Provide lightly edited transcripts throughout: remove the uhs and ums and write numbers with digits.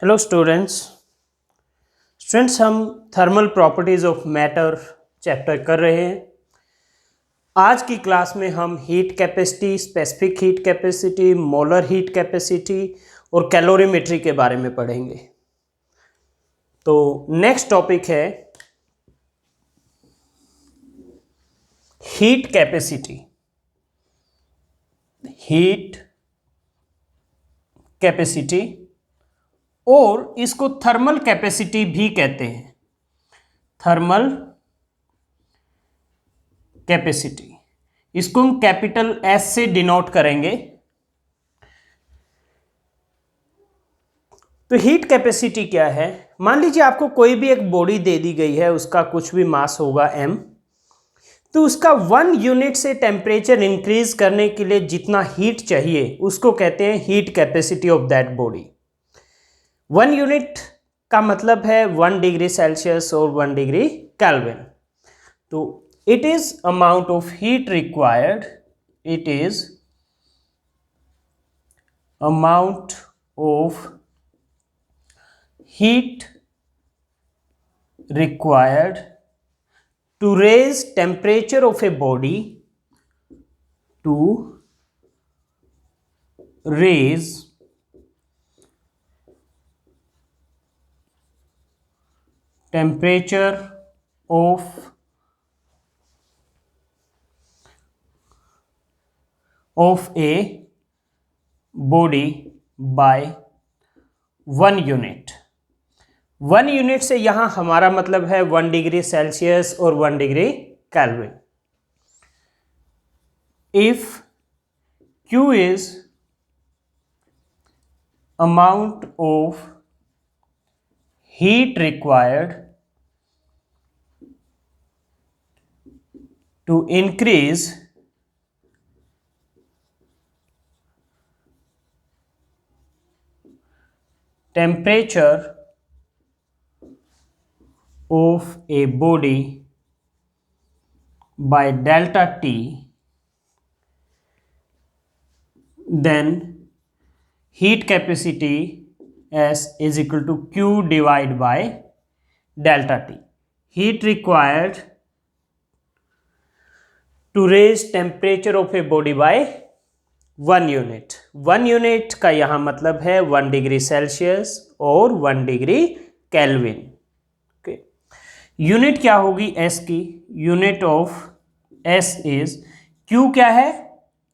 Hello students हम thermal properties of matter chapter कर रहे हैं। आज की क्लास में हम heat capacity, specific heat capacity, molar heat capacity और कैलोरीमेट्री के बारे में पढ़ेंगे। तो नेक्स्ट टॉपिक है हीट कैपेसिटी। हीट कैपेसिटी और इसको थर्मल कैपेसिटी भी कहते हैं। थर्मल कैपेसिटी, इसको हम कैपिटल एस से डिनोट करेंगे। तो हीट कैपेसिटी क्या है? मान लीजिए आपको कोई भी एक बॉडी दे दी गई है, उसका कुछ भी मास होगा m, तो उसका 1 यूनिट से टेम्परेचर इंक्रीज करने के लिए जितना हीट चाहिए उसको कहते हैं heat capacity of that body. 1 unit का मतलब है 1 डिग्री सेल्सियस और 1 डिग्री केल्विन। तो it is amount of heat required, it is amount of heat required to raise temperature of a body, to raise temperature of a body by 1 unit. 1 unit से यहां हमारा मतलब है 1 degree Celsius और 1 degree kelvin. If Q is amount of heat required to increase temperature of a body by delta T, then heat capacity S is equal to Q divided by delta T. Heat required to raise temperature of a body by 1 unit. 1 unit का यहां मतलब है 1 degree Celsius और 1 degree kelvin. Okay, unit क्या होगी S की? Unit of S is, Q क्या है?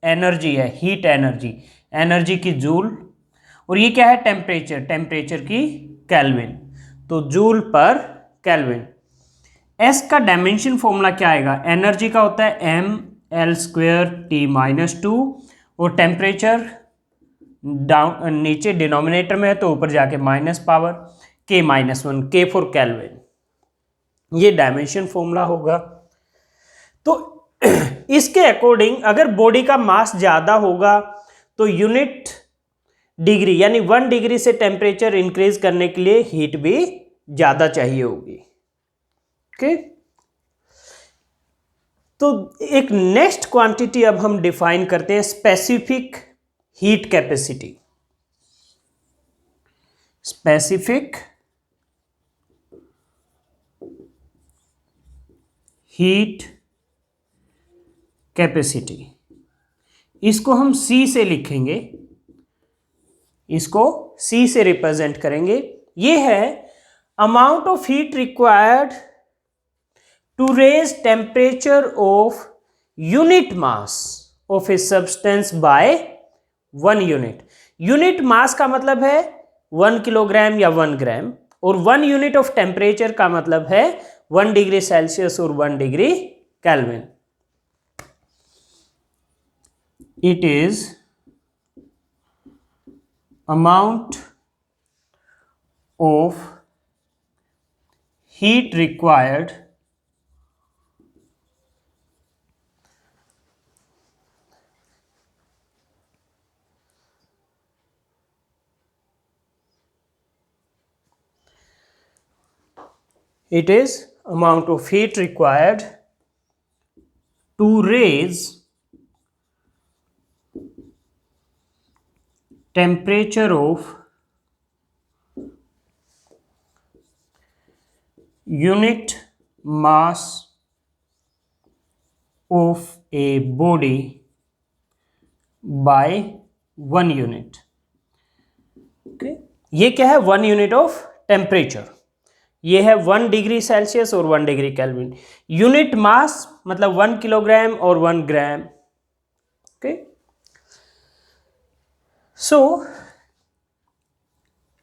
एनर्जी है, हीट एनर्जी, एनर्जी की जूल, और ये क्या है? टेम्परेचर, टेम्परेचर की केल्विन, तो जूल पर केल्विन। एस का डायमेंशन फॉर्मूला क्या आएगा? एनर्जी का होता है M L square T minus 2, और टेम्परेचर डाउन नीचे डिनोमिनेटर में है तो ऊपर जाके माइनस पावर के माइनस 1, के फॉर केल्विन। ये डायमेंशन फॉर्मूला होगा। तो इसके अकॉर्डिंग अगर बॉडी का मास ज्यादा होगा तो यूनिट डिग्री यानी 1 डिग्री से टेम्परेचर इंक्रीज करने के लिए हीट भी ज्यादा चाहिए होगी। ओके, तो एक नेक्स्ट क्वांटिटी अब हम डिफाइन करते हैं, specific heat capacity. Specific heat capacity, इसको हम C से लिखेंगे, इसको C से रिप्रेजेंट करेंगे। ये है amount of heat required to raise temperature of unit mass of a substance by 1 unit। Unit mass का मतलब है 1 किलोग्राम या 1 ग्राम, और 1 यूनिट ऑफ टेम्परेचर का मतलब है 1 डिग्री सेल्सियस और 1 degree kelvin. It is amount of heat required it is amount of heat required to raise temperature of unit mass of a body by 1 unit. okay? ये क्या है? 1 unit of temperature. ये है 1 degree Celsius और 1 degree kelvin. Unit mass मतलब 1 kilogram और 1 gram. Okay, so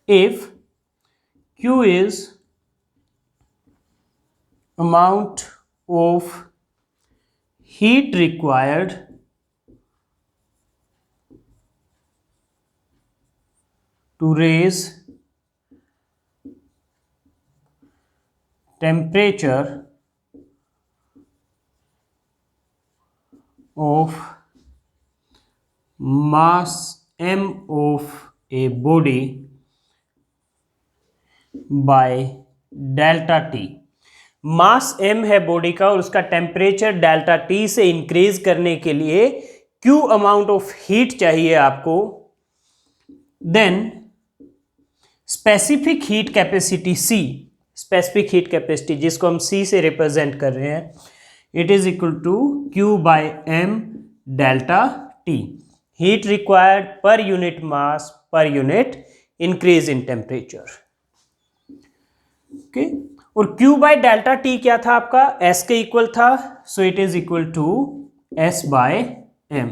if Q is amount of heat required to raise temperature of mass m of a body by delta T. Mass m है body का और उसका temperature delta T से increase करने के लिए Q अमाउंट ऑफ हीट चाहिए आपको। Then specific heat capacity C, specific heat capacity जिसको हम C से रिप्रेजेंट कर रहे हैं, it is equal to Q by M delta T. Heat required per unit mass per unit increase in temperature. Okay, और Q by delta T क्या था आपका? S के इक्वल था, so it is equal to S by M,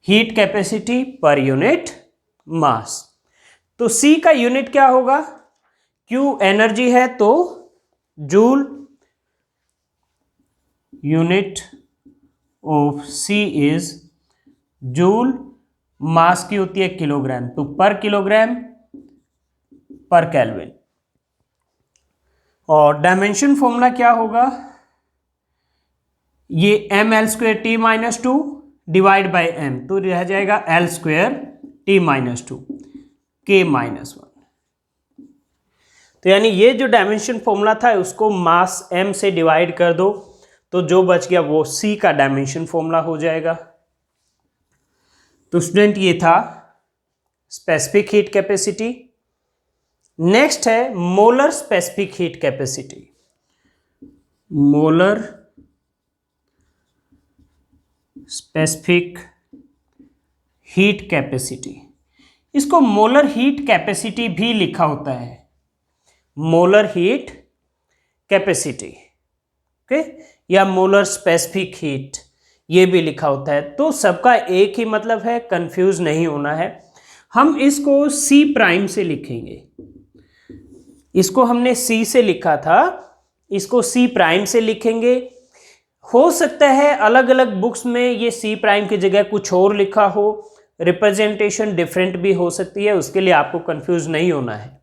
heat capacity per unit mass. तो C का unit क्या होगा? Q एनर्जी है तो joule, unit of C is joule, mass की होती है किलोग्राम, तो पर किलोग्राम पर केल्विन। और डायमेंशन फॉर्मूला क्या होगा? ये mL²T-2 डिवाइड बाय m, तो रह जाएगा L²T-2 K-1। तो यानी ये जो डायमेंशन फॉर्मूला था उसको मास m से डिवाइड कर दो तो जो बच गया वो C का डायमेंशन फॉर्मूला हो जाएगा। तो स्टूडेंट ये था स्पेसिफिक हीट कैपेसिटी। नेक्स्ट है molar specific heat capacity. Molar specific heat capacity, इसको मोलर हीट कैपेसिटी भी लिखा होता है, मोलर हीट कैपेसिटी, ओके, या मोलर स्पेसिफिक हीट ये भी लिखा होता है। तो सबका एक ही मतलब है, कंफ्यूज नहीं होना है। हम इसको C प्राइम से लिखेंगे, इसको हमने C से लिखा था, इसको C प्राइम से लिखेंगे। हो सकता है अलग अलग बुक्स में ये C प्राइम की जगह कुछ और लिखा हो, रिप्रेजेंटेशन डिफरेंट भी हो सकती है, उसके लिए आपको कंफ्यूज नहीं होना है,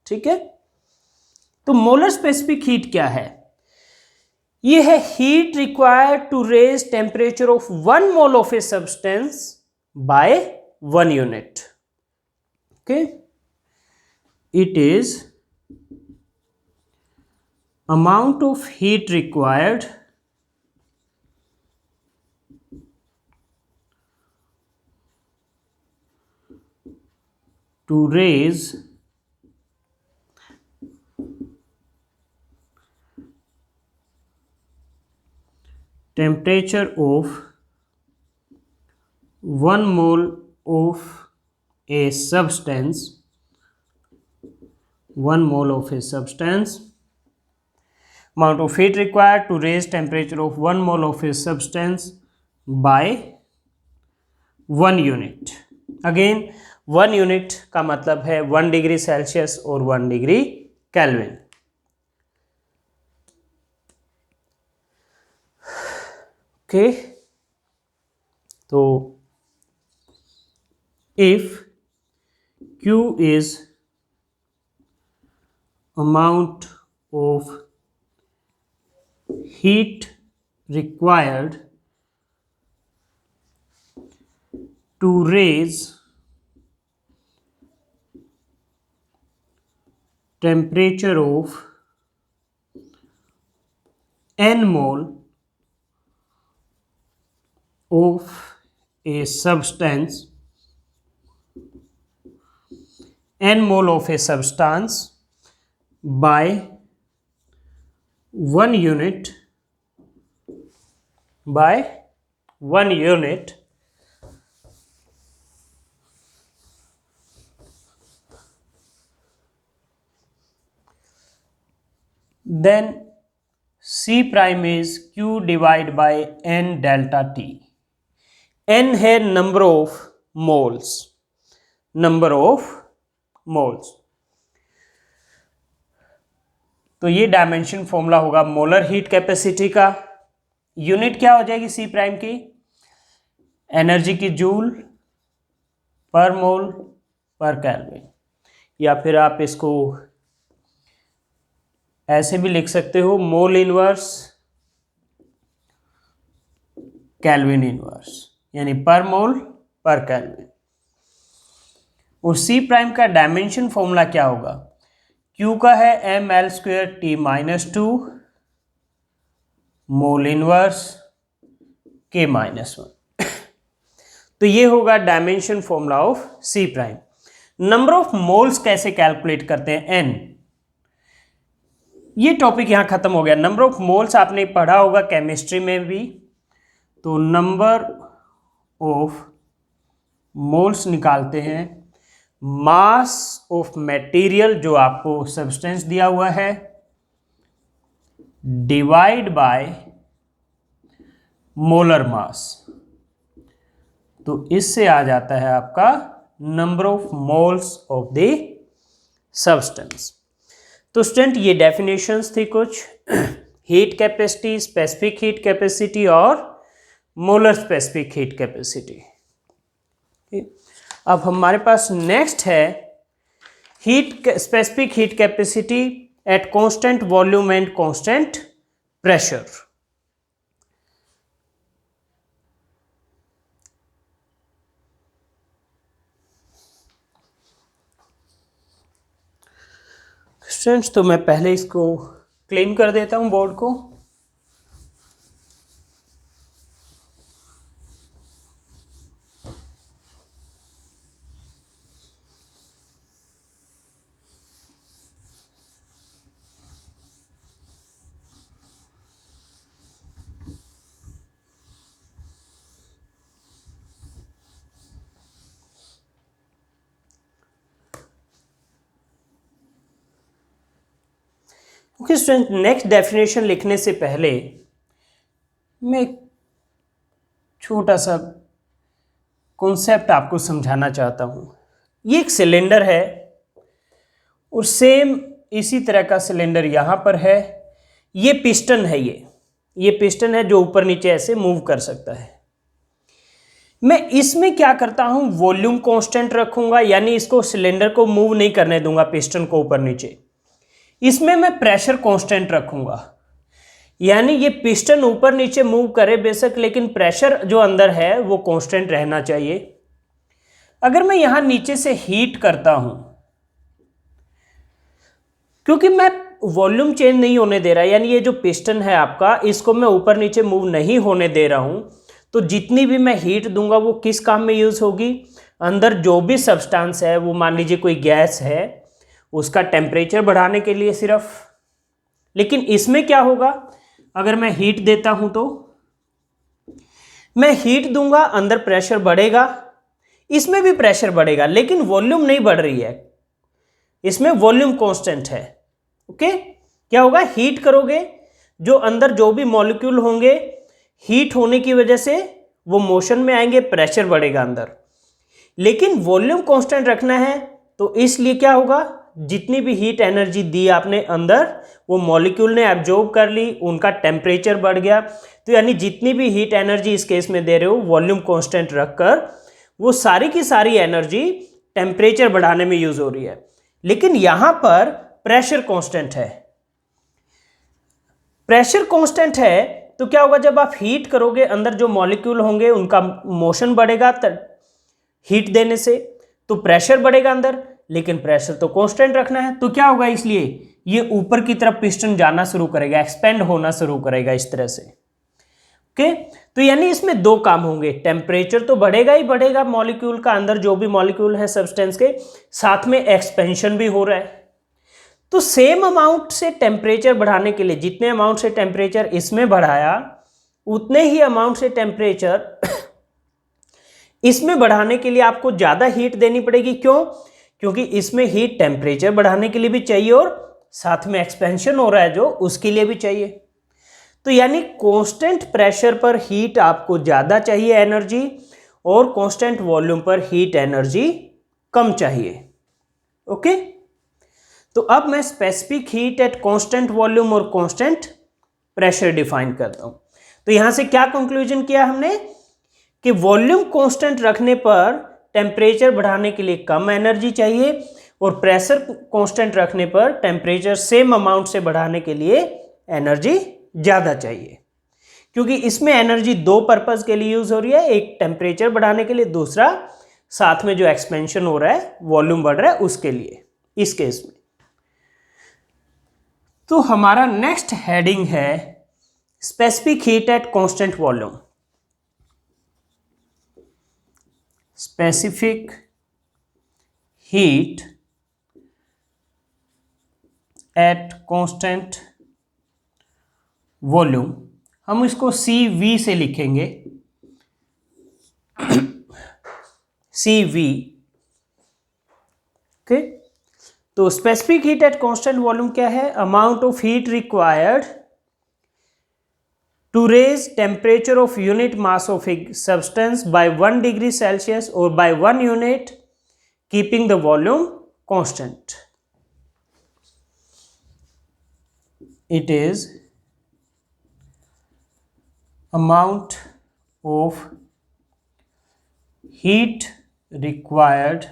ठीक है। तो मोलर स्पेसिफिक हीट क्या है? ये है heat required to raise temperature of 1 mole of a substance by 1 unit. Okay, it is amount of heat required to raise temperature of 1 mole of a substance, 1 mole of a substance, amount of heat required to raise temperature of 1 mole of a substance by 1 unit। Again 1 unit का मतलब है 1 degree Celsius और 1 degree kelvin. Okay, तो if Q is amount of heat required to raise temperature of n mole of a substance, n mole of a substance by 1 unit by 1 unit then C prime is Q divided by N delta T. N है number of moles, number of moles. तो ये dimension formula होगा molar heat capacity का. Unit क्या हो जाएगी C prime की? Energy की जूल पर मोल पर केल्विन, या फिर आप इसको ऐसे भी लिख सकते हो मोल इनवर्स केल्विन इनवर्स, यानी पर मोल पर केल्विन. और सी प्राइम का डायमेंशन फॉर्मूला क्या होगा? Q का है ml² T-2 mole inverse K-1. तो ये होगा dimension formula of C prime. Number of moles कैसे कैलकुलेट करते हैं? n. ये टॉपिक यहां खत्म हो गया. नंबर ऑफ मोल्स आपने पढ़ा होगा केमिस्ट्री में भी. तो नंबर ऑफ मोल्स निकालते हैं मास ऑफ मटेरियल जो आपको सब्सटेंस दिया हुआ है डिवाइड बाय मोलर मास. तो इससे आ जाता है आपका number of moles of the substance. तो स्टूडेंट ये डेफिनेशंस थी कुछ heat capacity, specific heat capacity और मोलर स्पेसिफिक हीट कैपेसिटी. अब हमारे पास नेक्स्ट है heat specific heat capacity eight constant volume and constant pressure. Students तो मैं पहले इसको क्लीन कर देता हूं बोर्ड को. ओके स्टूडेंट, नेक्स्ट डेफिनेशन लिखने से पहले मैं एक छोटा सा कॉन्सेप्ट आपको समझाना चाहता हूँ. ये एक सिलेंडर है और सेम इसी तरह का सिलेंडर यहाँ पर है. ये पिस्टन है, ये पिस्टन है जो ऊपर नीचे ऐसे मूव कर सकता है. मैं इसमें क्या करता हूँ, वॉल्यूम कांस्टेंट रखूँगा, यानी इसको सिलेंडर को मूव नहीं करने दूंगा पिस्टन को ऊपर नीचे. इसमें मैं प्रेशर कांस्टेंट रखूंगा, यानी ये पिस्टन ऊपर नीचे मूव करे बेशक, लेकिन प्रेशर जो अंदर है वो कांस्टेंट रहना चाहिए. अगर मैं यहां नीचे से हीट करता हूं, क्योंकि मैं वॉल्यूम चेंज नहीं होने दे रहा, यानी ये जो पिस्टन है आपका इसको मैं ऊपर नीचे मूव नहीं होने दे रहा हूं, तो जितनी भी मैं हीट दूंगा वो किस काम में यूज होगी? अंदर जो भी सब्सटेंस है, वो मान लीजिए कोई गैस है, उसका टेम्परेचर बढ़ाने के लिए सिर्फ. लेकिन इसमें क्या होगा, अगर मैं हीट देता हूं तो मैं हीट दूंगा, अंदर प्रेशर बढ़ेगा, इसमें भी प्रेशर बढ़ेगा, लेकिन वॉल्यूम नहीं बढ़ रही है, इसमें वॉल्यूम कांस्टेंट है. ओके, क्या होगा, हीट करोगे, जो अंदर जो भी मॉलिक्यूल होंगे हीट होने की वजह से वो मोशन में आएंगे, प्रेशर बढ़ेगा अंदर. लेकिन वॉल्यूम कांस्टेंट रखना है, तो इसलिए क्या होगा, जितनी भी हीट एनर्जी दी आपने अंदर, वो मॉलिक्यूल ने एब्जॉर्ब कर ली, उनका टेम्परेचर बढ़ गया. तो यानी जितनी भी हीट एनर्जी इस केस में दे रहे हो, वॉल्यूम कांस्टेंट रखकर वो सारी की सारी एनर्जी टेम्परेचर बढ़ाने में यूज हो रही है. लेकिन यहां पर प्रेशर कांस्टेंट है. प्रेशर कांस्टेंट है तो क्या होगा, जब आप हीट करोगे अंदर जो मॉलिक्यूल होंगे उनका मोशन बढ़ेगा हीट देने से, तो प्रेशर बढ़ेगा अंदर, लेकिन प्रेशर तो कांस्टेंट रखना है. तो क्या होगा, इसलिए ये ऊपर की तरफ पिस्टन जाना शुरू करेगा, एक्सपेंड होना शुरू करेगा इस तरह से. ओके, तो यानी इसमें दो काम होंगे, टेम्परेचर तो बढ़ेगा ही बढ़ेगा मॉलिक्यूल का, अंदर जो भी मॉलिक्यूल है सब्सटेंस के, साथ में एक्सपेंशन भी हो रहा है. तो सेम अमाउंट से टेम्परेचर बढ़ाने के लिए, जितने अमाउंट से टेम्परेचर इसमें बढ़ाया उतने ही अमाउंट से टेम्परेचर इसमें बढ़ाने के लिए आपको ज़्यादा हीट देनी पड़ेगी। क्यों? क्योंकि इसमें हीट टेम्परेचर बढ़ाने के लिए भी चाहिए और साथ में एक्सपेंशन हो रहा है जो, उसके लिए भी चाहिए। तो यानी कांस्टेंट प्रेशर पर हीट आपको ज़्यादा चाहिए एनर्जी, और कांस्टेंट वॉल्यूम पर हीट एनर्जी कम चाहिए। ओके, तो अब मैं specific heat at constant volume और कांस्टेंट प्रेशर डिफाइन करता हूं। तो यहां से क्या कंक्लूजन किया हमने कि वॉल्यूम कांस्टेंट रखने पर टेम्परेचर बढ़ाने के लिए कम एनर्जी चाहिए, और प्रेशर कांस्टेंट रखने पर टेम्परेचर सेम अमाउंट से बढ़ाने के लिए एनर्जी ज़्यादा चाहिए। क्योंकि इसमें एनर्जी दो पर्पज़ के लिए यूज़ हो रही है, एक टेम्परेचर बढ़ाने के लिए, दूसरा साथ में जो एक्सपेंशन हो रहा है, वॉल्यूम बढ़ रहा है, उसके लिए, इस केस में। तो हमारा नेक्स्ट हेडिंग है specific heat at constant volume. Specific heat at constant volume, हम इसको CV से लिखेंगे, CV। ओके, तो specific heat at constant volume क्या है? Amount of heat required to raise temperature of unit mass of a substance by 1 degree Celsius और by 1 unit keeping the volume constant. It is amount of heat required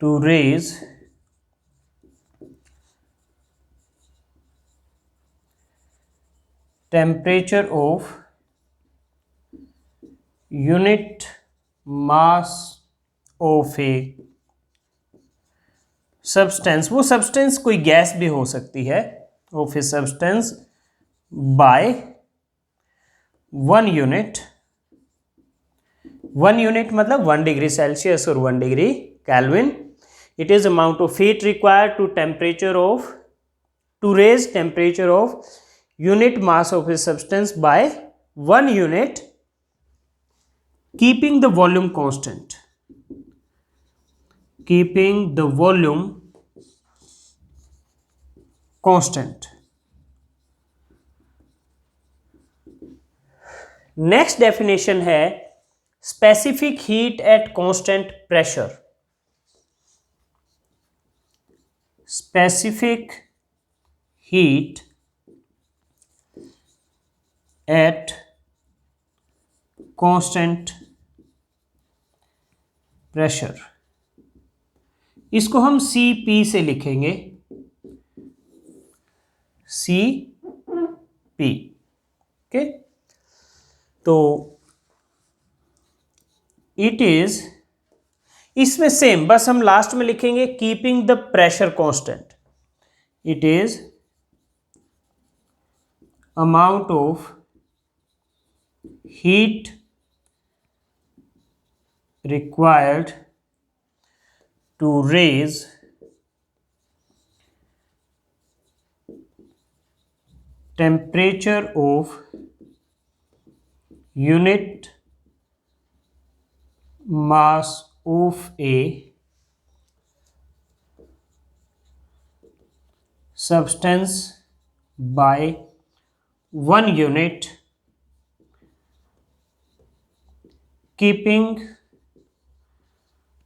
to raise temperature of unit mass of a substance, वो substance कोई gas भी हो सकती है, of a substance by 1 unit. 1 unit मतलब 1 degree Celsius और 1 degree kelvin. It is amount of heat required to raise temperature of unit mass of a substance by 1 unit keeping the volume constant. keeping the volume constant. Next definition है specific heat at constant pressure. Specific heat at constant pressure, इसको हम CP से लिखेंगे, CP। Okay, तो it is, इसमें same, बस हम last में लिखेंगे keeping the pressure constant. It is amount of heat required to raise temperature of unit mass of a substance by 1 unit keeping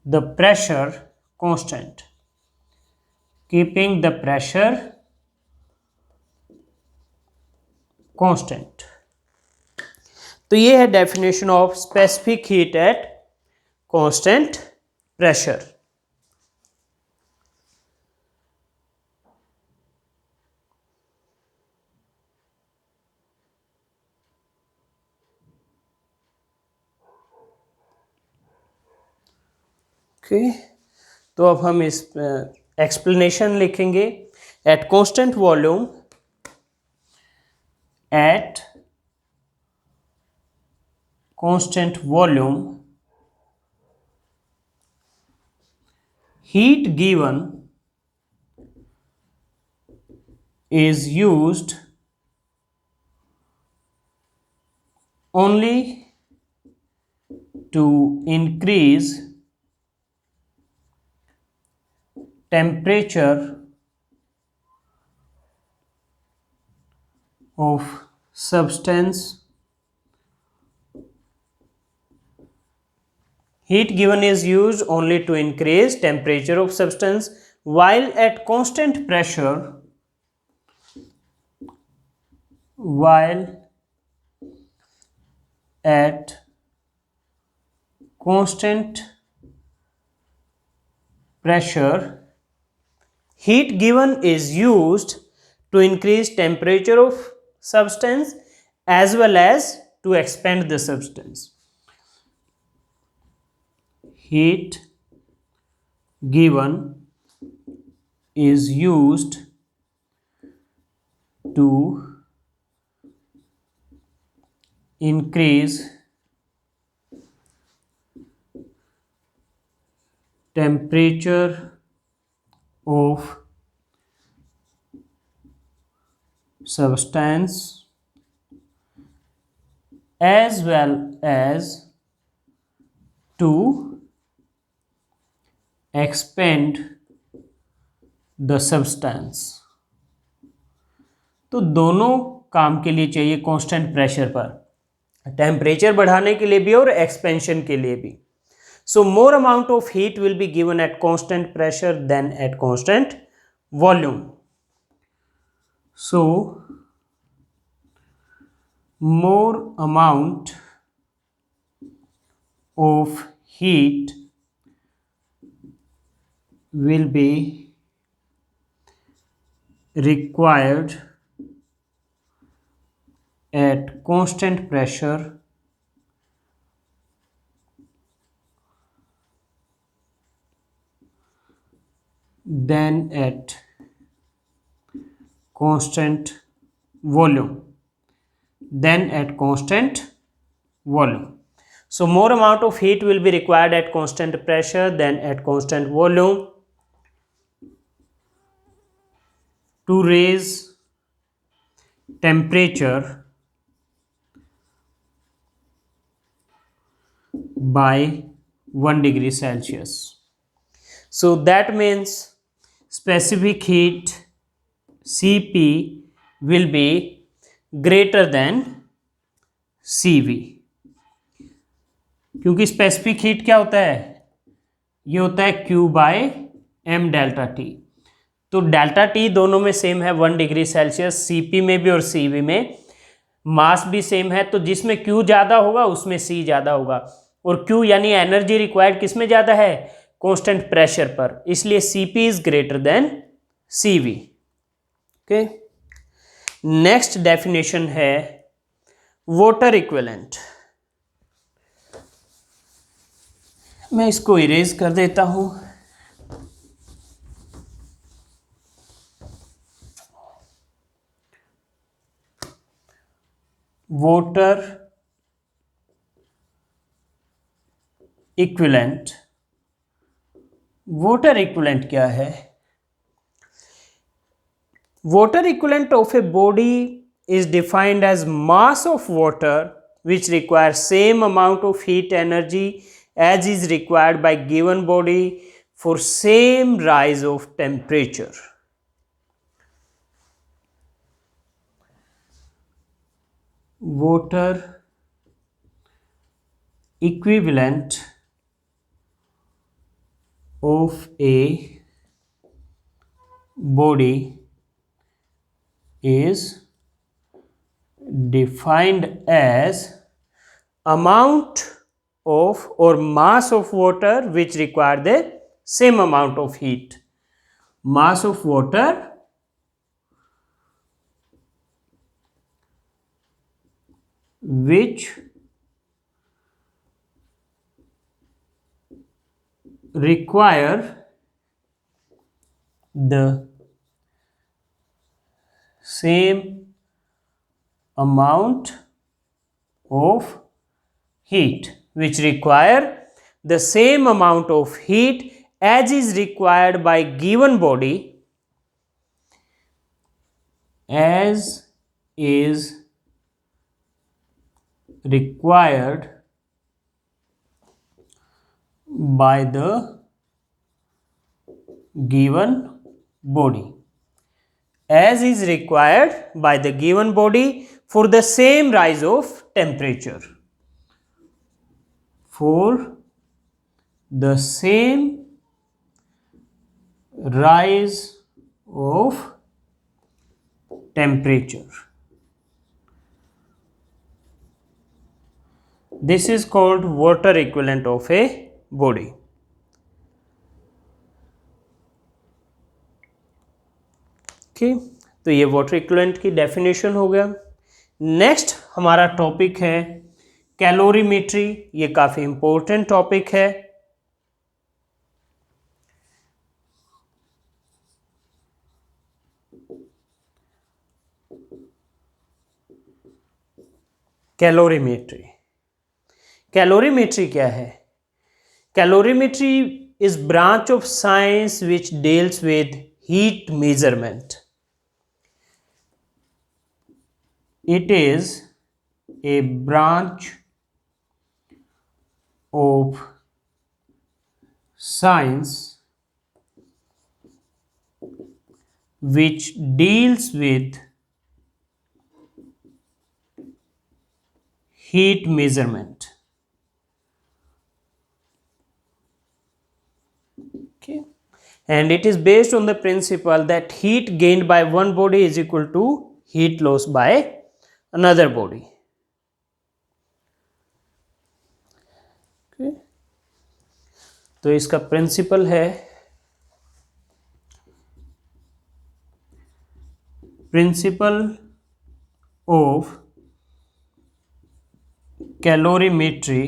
the pressure constant, keeping the pressure constant। तो ये है definition of specific heat at constant pressure. Okay, तो अब हम इस explanation लिखेंगे। Eight constant volume, eight constant volume heat given is used only to increase temperature of substance. Heat given is used only to increase temperature of substance while at constant pressure, while at constant pressure, heat given is used to increase temperature of substance as well as to expand the substance. Heat given is used to increase temperature of substance as well as to expand the substance. तो दोनों काम के लिए चाहिए constant pressure पर, temperature बढ़ाने के लिए भी और एक्सपेंशन के लिए भी. So more amount of heat will be given at constant pressure than at constant volume. So more amount of heat will be required at constant pressure than at constant volume. So more amount of heat will be required at constant pressure than at constant volume to raise temperature by 1 degree Celsius. So that means specific heat Cp will be greater than Cv. क्योंकि specific heat क्या होता है, ये होता है Q by M delta T. तो delta T दोनों में सेम है 1 डिग्री सेल्सियस, Cp में भी और Cv में. मास भी सेम है, तो जिसमें Q ज़्यादा होगा उसमें C ज़्यादा होगा. और Q यानी एनर्जी रिक्वायर्ड किस में ज़्यादा है, कांस्टेंट प्रेशर पर, इसलिए Cp is greater than Cv. Okay, next definition है वाटर इक्विवेलेंट. मैं इसको इरेज कर देता हूं. वाटर इक्विवेलेंट, वाटर इक्विवेलेंट क्या है? Water equivalent of a body is defined as mass of water which requires same amount of heat energy as is required by given body for same rise of temperature. Water equivalent of a body is defined as amount of or mass of water which require the same amount of heat. Mass of water which require the same amount of heat, which require the same amount of heat as is required by given body, as is required by the given body, as is required by the given body for the same rise of temperature, for the same rise of temperature. This is called water equivalent of a body. Okay, तो ये water equivalent की definition हो गया। Next हमारा topic है calorimetry. ये काफ़ी important topic है। कैलोरीमेट्री, कैलोरीमेट्री क्या है? Calorimetry is branch of science which deals with heat measurement. It is a branch of science which deals with heat measurement. Okay, and it is based on the principle that heat gained by one body is equal to heat lost by another body. Okay. तो इसका principle है principle of calorimetry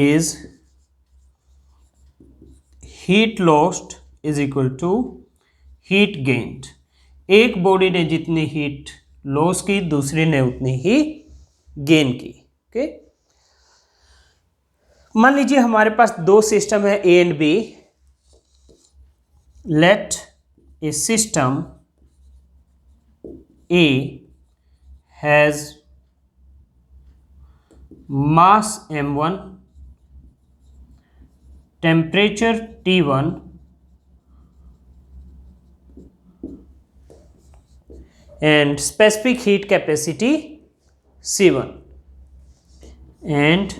is heat lost is equal to heat gained. एक body ने जितनी heat loss की, दूसरी ने उतनी ही गेन की। ओके, मान लीजिए हमारे पास दो सिस्टम है A and B. Let a system A has mass m1, temperature T1 and specific heat capacity C1 and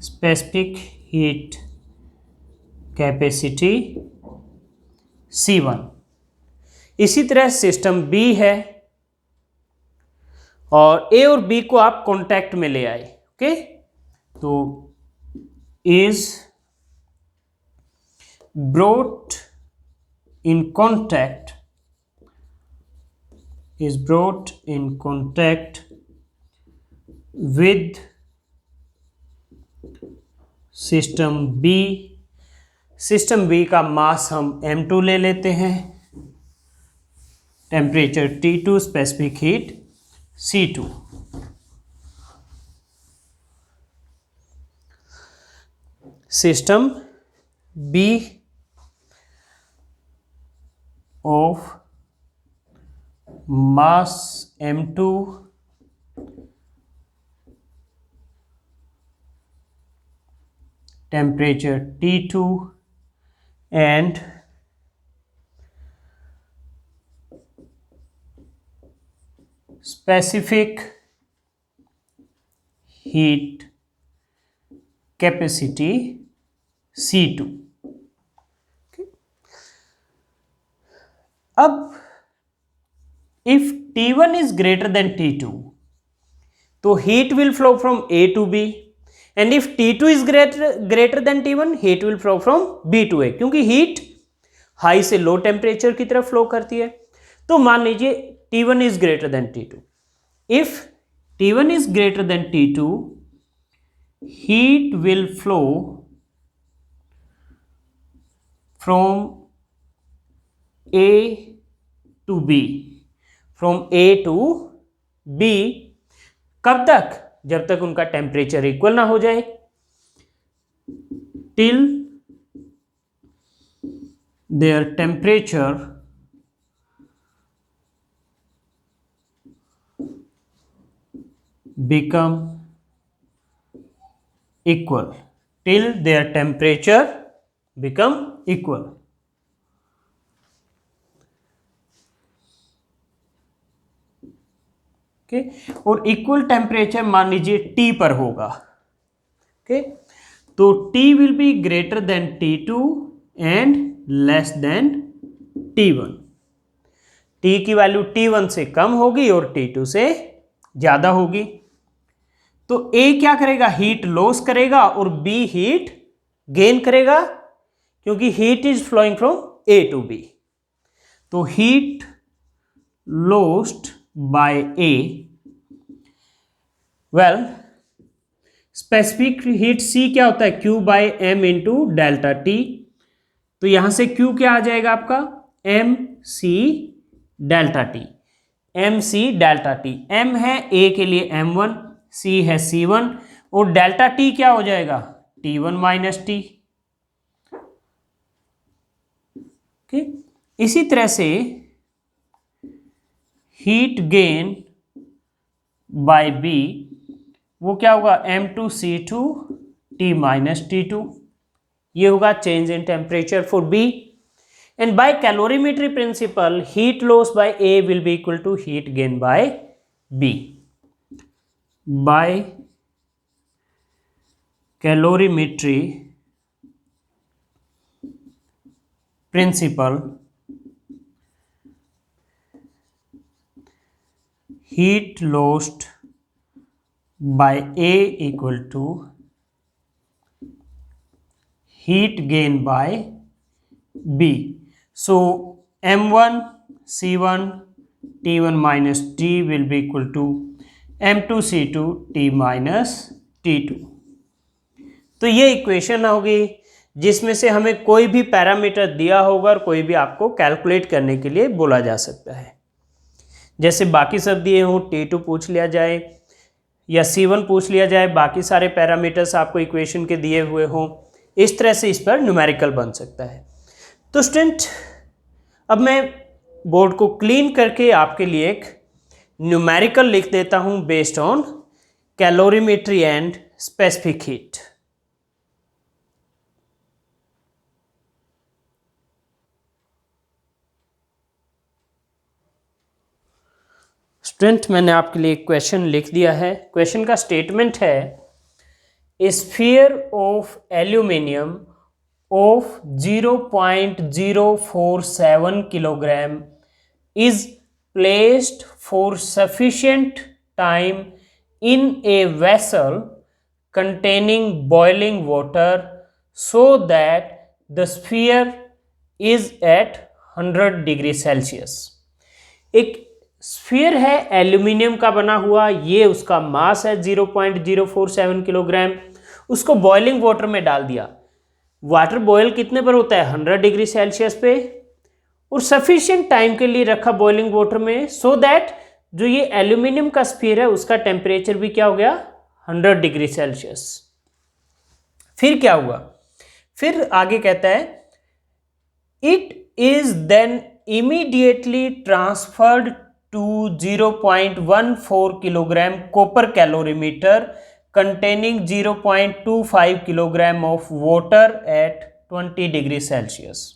specific heat capacity C1। इसी तरह सिस्टम B है और A और B को आप कांटेक्ट में ले आए। ओके, तो is brought in contact with system B। System B का मास हम m2 ले लेते हैं, temperature T2, specific heat C2। System B of mass m2, temperature T2 and specific heat capacity C2। अब if T1 is greater than T2 तो heat will flow from A to B, and if T2 is greater than T1 heat will flow from B to A, क्योंकि heat high से low temperature की तरफ flow करती है। तो मान लीजिए T1 is greater than T2। if T1 is greater than T2 heat will flow from A to B, from A to B। कब तक? जब तक उनका टेम्परेचर इक्वल ना हो जाए, till their temperature become equal, till their temperature become equal. Okay, और equal temperature मान लीजिए T पर होगा. ओके, तो T will be greater than T2 and less than T1. T की वैल्यू T1 से कम होगी और T2 से ज्यादा होगी. तो A क्या करेगा, हीट लॉस करेगा और B हीट गेन करेगा, क्योंकि heat is flowing from A to B. तो heat lost by A, well specific heat C क्या होता है, Q by M into delta T. तो यहां से Q क्या आ जाएगा आपका, MC delta T. MC delta T, M है A के लिए M1, C है C1 और डेल्टा T क्या हो जाएगा, T1 माइनस T. ओके, इसी तरह से हीट गेन बाय B वो क्या होगा, M2C2 T माइनस T2. ये होगा change in temperature for B. And by calorimetry principle heat loss by A will be equal to heat gain by B. By calorimetry principle heat lost by A equal to heat gain by B. So M1 C1 T1 minus T will be equal to M2 C2 T minus T2. तो ये equation होगी जिसमें से हमें कोई भी parameter दिया होगा और कोई भी आपको कैलकुलेट करने के लिए बोला जा सकता है. जैसे बाकी सब दिए हों, T2 पूछ लिया जाए या C1 पूछ लिया जाए, बाकी सारे पैरामीटर्स आपको इक्वेशन के दिए हुए हों, इस तरह से इस पर न्यूमेरिकल बन सकता है. तो स्टूडेंट अब मैं बोर्ड को क्लीन करके आपके लिए एक न्यूमेरिकल लिख देता हूं based on calorimetry and specific heat. Student मैंने आपके लिए एक क्वेश्चन लिख दिया है. क्वेश्चन का स्टेटमेंट है, ए sphere of aluminium of 0.047 kilogram is placed for sufficient time in a vessel containing boiling water so that the sphere is at 100 degree Celsius. एक स्फीयर है एल्यूमिनियम का बना हुआ, ये उसका मास है 0.047 किलोग्राम. उसको बॉइलिंग वाटर में डाल दिया. वाटर बॉयल कितने पर होता है, 100 डिग्री सेल्सियस पे, और सफिशिएंट टाइम के लिए रखा बॉइलिंग वाटर में, सो दैट जो ये एल्यूमिनियम का स्फीयर है उसका टेम्परेचर भी क्या हो गया, 100 डिग्री सेल्सियस. फिर क्या हुआ, फिर आगे कहता है, it is then immediately transferred to 0.14 kilogram copper calorimeter containing 0.25 kilogram of water at 20 degree Celsius.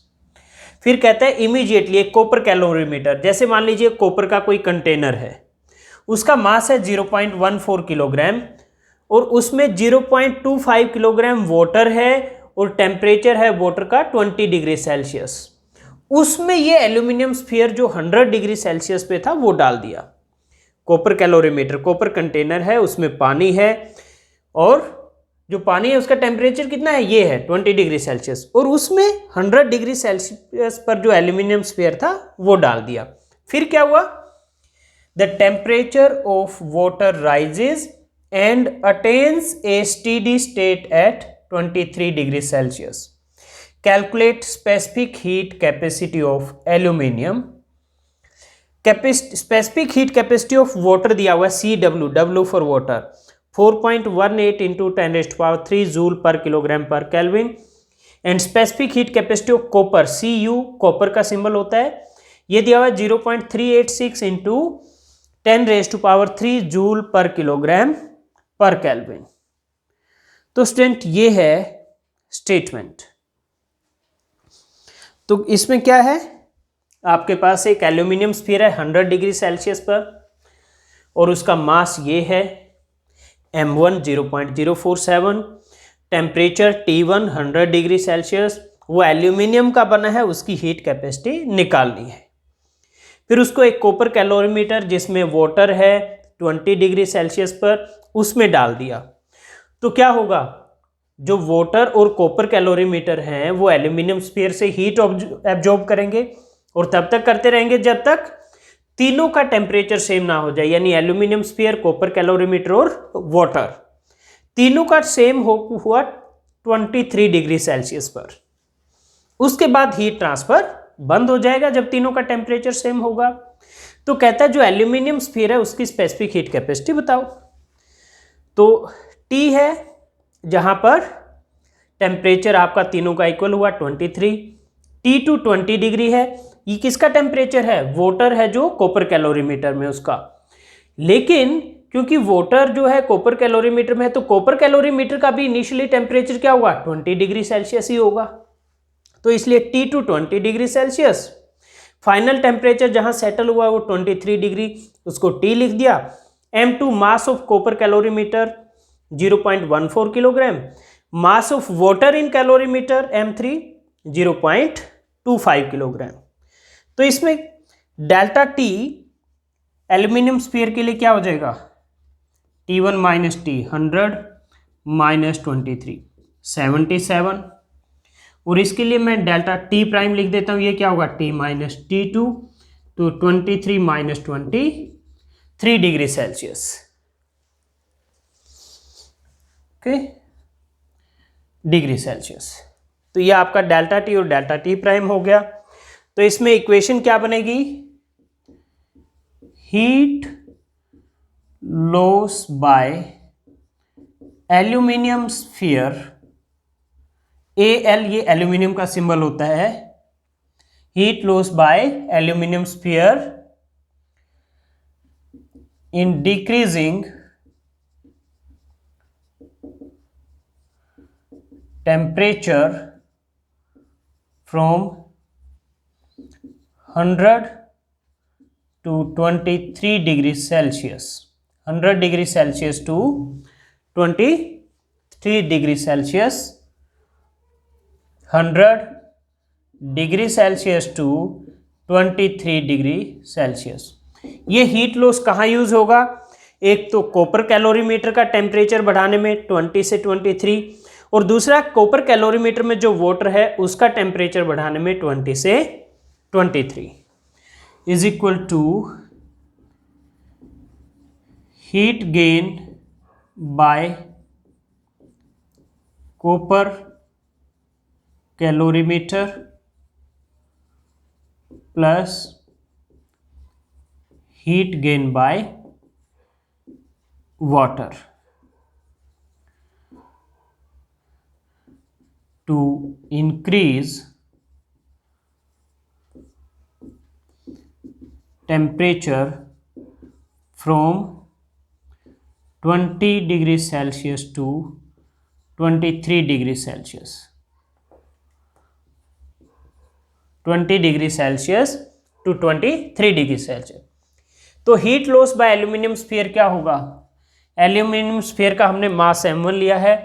फिर कहता है इमीडिएटली एक कॉपर कैलोरीमीटर, जैसे मान लीजिए कॉपर का कोई कंटेनर है, उसका मास है 0.14 किलोग्राम और उसमें 0.25 किलोग्राम वाटर है और टेम्परेचर है वाटर का 20 डिग्री सेल्सियस. उसमें ये एल्यूमिनियम स्फीयर जो 100 डिग्री सेल्सियस पे था वो डाल दिया. कॉपर कैलोरीमीटर, कॉपर कंटेनर है, उसमें पानी है और जो पानी है उसका टेम्परेचर कितना है, ये है 20 डिग्री सेल्सियस, और उसमें 100 डिग्री सेल्सियस पर जो एल्यूमिनियम स्फीयर था वो डाल दिया. फिर क्या हुआ, the temperature of water rises and attains a steady state at 23 degree Celsius. Calculate specific heat capacity of aluminium. Specific heat capacity of water दिया हुआ है CW, W for water, 4.18 into 10⁻³ joule पर किलोग्राम पर kelvin. And specific heat capacity of copper, Cu copper का symbol होता है, ये दिया हुआ है 0.386 इंटू 10⁻³ जूल पर किलोग्राम पर केल्विन। तो स्टूडेंट ये है स्टेटमेंट। तो इसमें क्या है, आपके पास एक एल्यूमिनियम स्फीयर है 100 डिग्री सेल्सियस पर और उसका मास ये है m1 0.047, temperature T1 100 degree Celsius, वो एल्यूमिनियम का बना है, उसकी हीट कैपेसिटी निकालनी है। फिर उसको एक कॉपर कैलोरीमीटर जिसमें वाटर है 20 डिग्री सेल्सियस पर, उसमें डाल दिया। तो क्या होगा, जो वाटर और कॉपर कैलोरीमीटर हैं वो एल्यूमिनियम स्फीयर से हीट एब्जॉर्ब करेंगे और तब तक करते रहेंगे जब तक तीनों का टेम्परेचर सेम ना हो जाए, यानी एल्यूमिनियम स्फीयर, कॉपर कैलोरीमीटर और वाटर तीनों का सेम हुआ 23 डिग्री सेल्सियस पर। उसके बाद हीट ट्रांसफर बंद हो जाएगा जब तीनों का टेम्परेचर सेम होगा। तो कहता है जो एल्यूमिनियम स्फीयर है उसकी स्पेसिफिक हीट कैपेसिटी बताओ। तो T है जहां पर टेम्परेचर आपका तीनों का इक्वल हुआ 23, T2 20 डिग्री है। ये किसका टेम्परेचर है, वाटर है जो कॉपर कैलोरीमीटर में उसका। लेकिन क्योंकि वाटर जो है कॉपर कैलोरीमीटर में है तो कॉपर कैलोरीमीटर का भी इनिशियली टेम्परेचर क्या होगा, 20 डिग्री सेल्सियस ही होगा। तो इसलिए T2 20 degree Celsius, final temperature जहां सेटल हुआ वो 23 डिग्री, उसको T लिख दिया। M2 mass of copper calorimeter 0.14 kilogram, mass of water in calorimeter M3 0.25 kilogram. तो इसमें डेल्टा T एल्यूमिनियम स्फीयर के लिए क्या हो जाएगा, T1 माइनस T 100 माइनस 23 77, और इसके लिए मैं डेल्टा T प्राइम लिख देता हूँ, ये क्या होगा T माइनस T2 तो 23 minus 23 degree Celsius. Okay, degree Celsius. तो ये आपका डेल्टा T और डेल्टा T प्राइम हो गया। तो इसमें इक्वेशन क्या बनेगी, heat loss by aluminium sphere, Al ये एल्यूमिनियम का सिंबल होता है, heat loss by aluminium sphere in decreasing temperature from 100 to 23 degree Celsius, 100 degree Celsius to 23 degree Celsius, 100 degree Celsius to 23 degree Celsius. ये heat loss कहाँ use होगा, एक तो copper calorimeter का टेम्परेचर बढ़ाने में 20 से 23, और दूसरा कॉपर कैलोरीमीटर में जो वाटर है उसका टेम्परेचर बढ़ाने में 20 से 23 is equal to heat gain by copper calorimeter plus heat gain by water to increase temperature from 20 degree Celsius to 23 degree Celsius, 20 degree Celsius to 23 degree Celsius. तो heat loss by aluminium sphere क्या होगा, aluminium sphere का हमने मास m1 लिया है,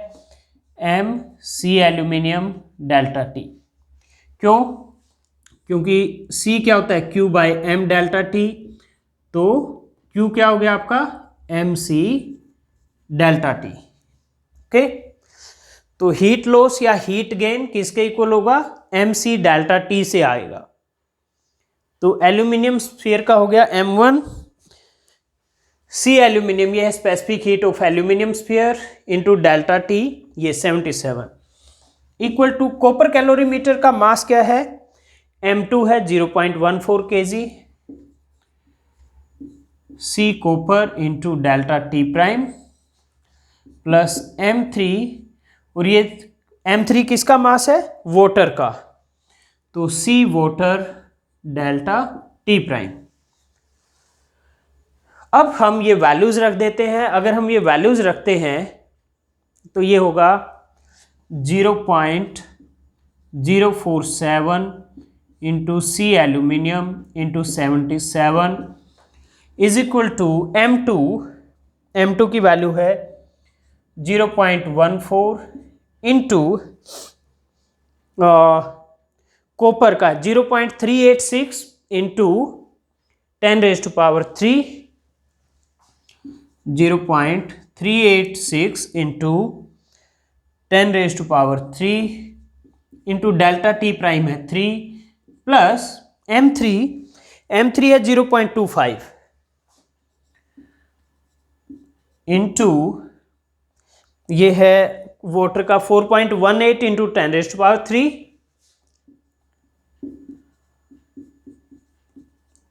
MC aluminium delta T। क्यों, क्योंकि C क्या होता है Q by M delta T, तो Q क्या हो गया आपका MC डेल्टा T। ओके, तो हीट लॉस या हीट गेन किसके इक्वल होगा, MC डेल्टा T से आएगा। तो एल्यूमिनियम स्फीयर का हो गया M1, C एल्यूमिनियम, ये है specific heat of aluminium sphere into delta T, ये 77 इक्वल टू कॉपर कैलोरीमीटर का मास क्या है, M2 है 0.14 kg, C copper into delta T prime plus m3, और ये m3 किसका मास है? वाटर का, तो C water delta T prime. अब हम ये वैल्यूज रख देते हैं। अगर हम ये वैल्यूज रखते हैं तो ये होगा 0.047 into C aluminium into 77 is equal to M2 की वैल्यू है 0.14 इंटू कॉपर का 0.386 into 10⁻³ 0.386 into 10⁻³ into delta T prime है 3 प्लस M3 है 0.25 इंटू ये है वाटर का 4.18 into 10⁻³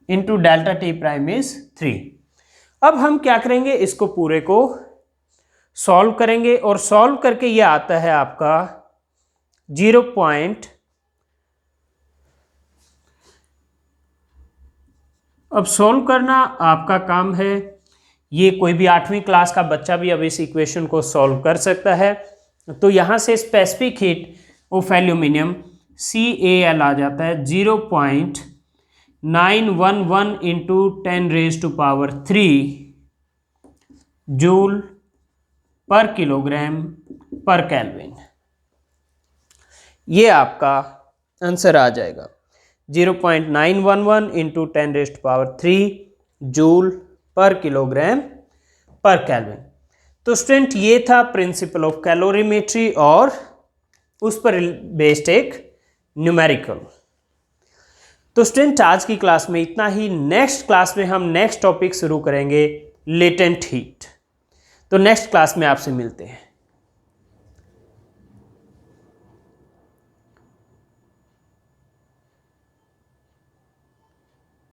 into delta T prime is 3। अब हम क्या करेंगे, इसको पूरे को सॉल्व करेंगे और सॉल्व करके ये आता है आपका 0. अब सॉल्व करना आपका काम है, ये कोई भी 8वीं क्लास का बच्चा भी अब इस इक्वेशन को सॉल्व कर सकता है। तो यहाँ से specific heat of aluminium CaL आ जाता है 0.911 इंटू 10⁻³ जूल पर किलोग्राम पर केल्विन। ये आपका आंसर आ जाएगा 0.911 इंटू 10⁻³ जूल पर किलोग्राम पर केल्विन। तो स्टूडेंट ये था प्रिंसिपल ऑफ कैलोरीमेट्री और उस पर बेस्ड एक न्यूमेरिकल। तो स्टूडेंट आज की क्लास में इतना ही। नेक्स्ट क्लास में हम नेक्स्ट टॉपिक शुरू करेंगे लेटेंट हीट। तो नेक्स्ट क्लास में आपसे मिलते हैं।